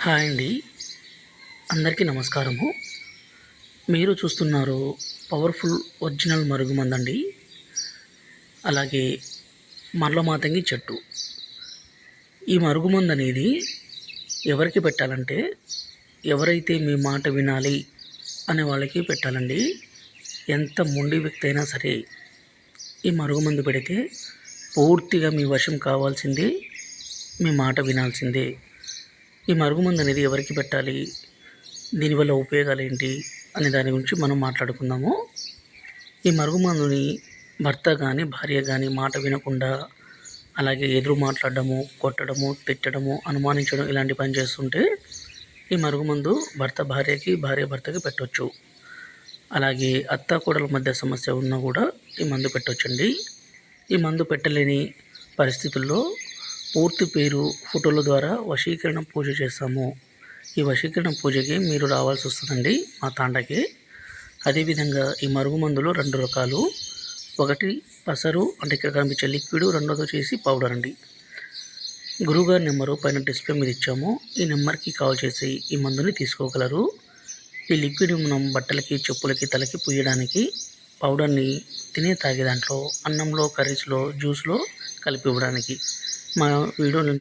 Hi అండి. అందరికీ నమస్కారము. మీరు చూస్తున్నారు పవర్ఫుల్ ఒరిజినల్ మరుగుమందండి. అలాగే మరలమాతంగి చెట్టు. ఈ మరుగుమందు అనేది ఎవరికి పెట్టాలంటే, ఎవరైతే మీ మాట వినాలి అనే వాళ్ళకి పెట్టాలండి. ఎంత మొండి వ్యక్తి అయినా సరే ఈ మరుగుమందు పెడితే పూర్తిగా మీ వశం కావాల్సిందే, మీ మాట వినాల్సిందే. ఈ మరుగుమందు అనేది ఎవరికి పెట్టాలి, దీనివల్ల ఉపయోగాలు ఏంటి అనే దాని గురించి మనం మాట్లాడుకుందాము. ఈ మరుగుమందుని భర్త కానీ భార్య కానీ మాట వినకుండా, అలాగే ఎదురు మాట్లాడడము, కొట్టడము, తిట్టడము, అనుమానించడం ఇలాంటి పని చేస్తుంటే ఈ మరుగుమందు భర్త భార్యకి, భార్య భర్తకి పెట్టవచ్చు. అలాగే అత్త కోడల మధ్య సమస్య ఉన్నా కూడా ఈ మందు పెట్టవచ్చండి. ఈ మందు పెట్టలేని పరిస్థితుల్లో పూర్తి పేరు, ఫోటోల ద్వారా వశీకరణ పూజ చేస్తాము. ఈ వశీకరణ పూజకి మీరు రావాల్సి వస్తుందండి మా తాండకి. అదేవిధంగా ఈ మరుగుమందులో 2 రకాలు. ఒకటి పసరు, అంటే ఇక్కడ కనిపించే లిక్విడ్. రెండోది వచ్చేసి పౌడర్ అండి. గురువుగారి నెంబరు పైన డిస్ప్లే మీద ఇచ్చాము. ఈ నెంబర్కి కాల్ చేసి ఈ మందుని తీసుకోగలరు. ఈ లిక్విడ్ మనం బట్టలకి, చెప్పులకి, తలకి పూయడానికి, పౌడర్ని తాగే దాంట్లో, అన్నంలో, కర్రీస్లో, జ్యూస్లో కలిపి ఇవ్వడానికి. మా వీడియోని